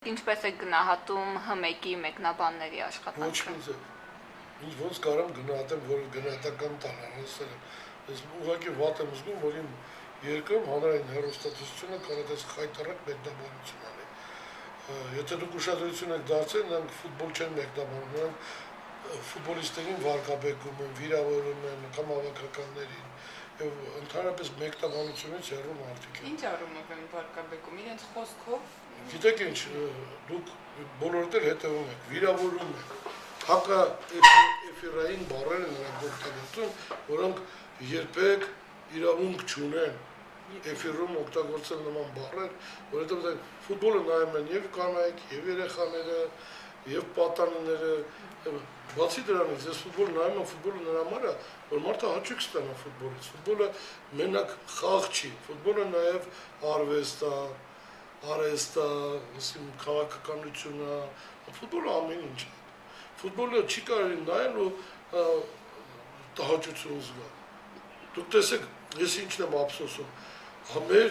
Ինչպես է գնահատում ՀՄԵԿ-ի մեկնաբանների աշխատանքը։ Ինչ ոնց կարամ գնահատեմ, որ գնահատական տանեմ, ասել եմ։ Ես ուղղակի վատ եմ զգում, որ իմ երկրում հանրային հեռուստատեսությունը կարող է խայտառակ մեկնաբանություն անի։ Եթե դուք ուշադրություն եք դարձել, նրանք ֆուտբոլ չեն մեկնաբանում, նրանք ֆուտբոլիստերին վարկաբեկում են, վիրավորում են, կամ հավաքականներին, եւ ընդհանրապես մեկնաբանությունից հեռու մարդիկ են։ Ինչ առումով են վարկաբեկում, իրենց խոսքով։ Գիտեք ինչ, դուք բոլորդ էլ հետևում եք, վիրավորում եք, հակա էֆիրային բառեր են նրանք օգտագործում, որոնք երբեք իրավունք չունեն էֆիրում օգտագործել նման բառեր, որովհետև ֆուտբոլը նայում են եւ կանայք, եւ երեխաները, եւ պատանիները, բացի դրանից, ես ֆուտբոլ նայում եմ, ֆուտբոլը նրա համար է, որ մարդը հաճույք ստանա ֆուտբոլից, ֆուտբոլը մենակ խաղ չի, ֆուտբոլը նաեւ արվեստ է, արհեստ է, քաղաքականություն է, ֆուտբոլը ամեն ինչ է։ Ֆուտբոլը չի կարելի նայել ու տհաճություն զգալ։ Դուք տեսեք, ես ինչն եմ ափսոսում, մեր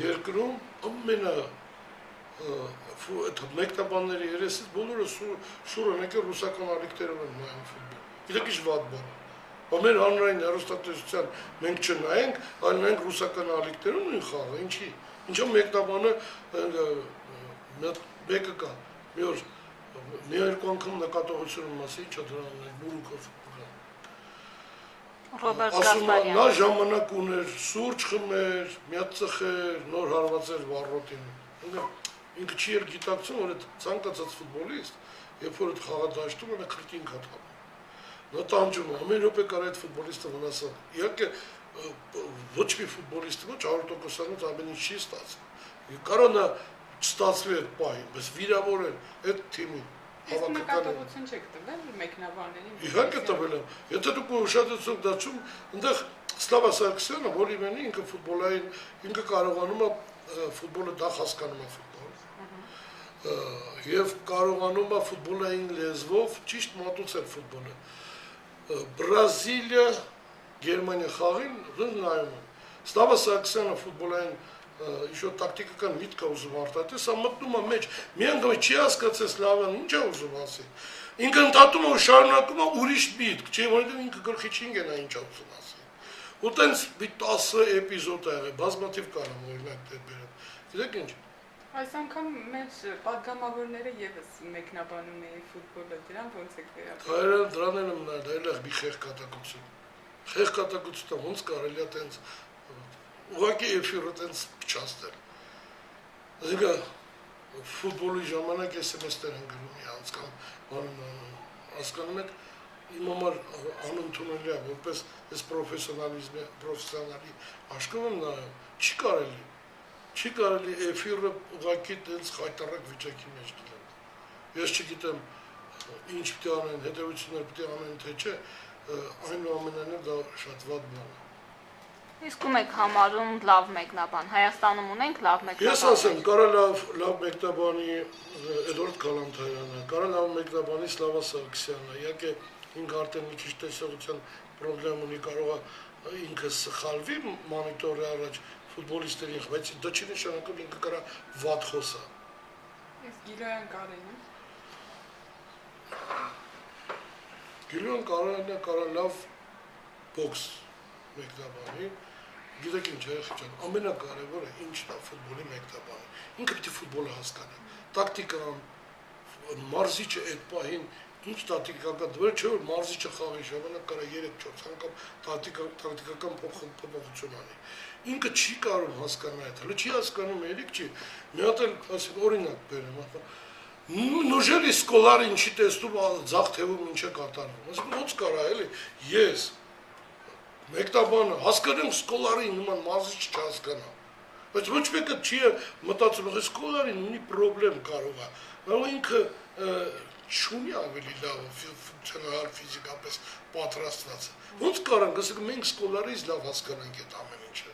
երկրում ամենա մեկնաբանների երեսից բոլորը շուռ են եկել ռուսական ալիքներով են նայում ֆուտբոլ։ Գիտեք ինչ վատ բան է։ Մեր հանրային հեռուստատեսության մենք չնայենք, այլ նայենք ռուսական ալիքներով նույն խաղը, ինչի։ Ինչո՞ւ մեկնաբանը մեկը կա, մի երկու անգամ նկատողությունը մասի, ինչա դրան բուրուկով Ռոբերտ ասում է, նա Գասպարյան։ ժամանակ ուներ, սուրճ խմեր, միատ ծխեր, նոր հարվածեր վառոտին։ Ինքը չի էլ գիտակցում, որ այդ ցանկացած ֆուտբոլիստ, երբ որ այդ խաղը դաշտում է, քրտին կաթափում։ Նա տանջում է, ամեն րոպե կարող է այդ ֆուտբոլիստը վնասել։ Իհարկե ոչ մի ֆուտբոլիստը ոչ 100%-անոց ամեն ինչ չի ստացվում։ Կարող է չստացվի այդ պահին, բայց վիրավորել այդ թիմին։ Իսկ նկատողություն չեք տվել մեկնաբաններին։ Իհարկե տվել եմ։ Եթե դուք ուշադրություն դարձում, այնտեղ Սլավա Սարգսյանը, որի մենի ինքը ֆուտբոլային, ինքը կարողանում է ֆուտբոլը դա հասկանում է ֆուտբոլ։ Եվ կարողանում է ֆուտբոլային լեզվով ճիշտ մատուցել ֆուտբոլը։ Բրազիլիա, Գերմանիա խաղին նայում եմ։ Սլավա Սարգսյանը ֆուտբոլային ինչ-որ տակտիկական միտք է ուզում արտահայտել, սա մտնում է մեջ, մի անգամ չի հասկացել Սլավան, ինչ է ուզում ասել։ Ինքը ընդհատում է ու շարունակում է ուրիշ միտք, չէ՞ որովհետև ինքը գլխի չի ընկնա ինչ է ուզում ասել։ Ու տենց մի 10 էպիզոդ ա եղել, բազմաթիվ կարամ օրինակ դեր բերեմ։ Գիտեք ինչ։ Այս անգամ մեր պատգամավորները եւս մեկնաբանում էին ֆուտբոլը, դրան ոնց եք վերաբերվում։ Դրան էլ եմ նայել, դա էլ է մի խեղկատակություն։ Խեղկատակությունը ոնց կարելի է տենց ուղղակի էֆիրը տենց փչացնել։ Այսինքն ֆուտբոլի ժամանակ SMS-ներ են գրում իրանց կամ հասկանում եք, իմ համար անընդունելի է, որպես այս պրոֆեսիոնալի աշխարհում եմ նայում, չի կարելի էֆիրը ուղղակի տենց խայտառակ վիճակի մեջ դնել։ Ես չգիտեմ ինչ պիտի անեն, հետևություններ պիտի անեն, թե չէ, այնուամենայնիվ դա շատ վատ բան է։ Իսկ ում եք համարում լավ մեկնաբան։ Հայաստանում ունենք լավ մեկնաբան։ Ես ասեմ, կարա լավ մեկնաբանի Էդվարդ Գալանթարյանը, կարա լավ մեկնաբանի Սլավա Սարգսյանը, իհարկե ինքը արդեն մի քիչ տեսողության պրոբլեմ ունի, կարող է ինքը սխալվի մոնիտորի առաջ ֆուտբոլիստերին, բայց դա չի նշանակում ինքը կարա վատ խոսա։ Իսկ Գիլոյան Կարենը։ Գիլոյան Կարենը կարա լավ բոքս մեկնաբանի։ Գիտեք ինչ է, ջան, ամենակարևորը ինչն է ֆուտբոլի մեկնաբանը։ Ինքը պիտի ֆուտբոլը հասկանա։ Տակտիկան, մարզիչը այդ պահին ինչ տակտիկական դեր չէ, որ մարզիչը խաղի ժամանակ կարա 3-4 անգամ տակտիկական փոփոխություն անի։ Ինքը չի կարող հասկանալ այդ, հələ չի հասկանում, երեք չի։ Մի հատ էլ ասեմ օրինակ բերեմ, Նոժելի Սկոլարը ինչի տեսնում ձախ թևում ինչ է կատարվում։ Ասում ոնց կարա էլի ես մեկնաբանը հասկանեմ Սկոլարին նման մարզիչ չհասկանա։ Բայց ոչ մեկը չի մտածում, որ Սկոլարին ունի պրոբլեմ կարող է։ Որ ինքը չունի ավելի լավ ֆունկցիոնալ ֆիզիկապես պատրաստված։ Ոնց կարանք, ասենք մենք Սկոլարից լավ հասկանանք այդ ամեն ինչը։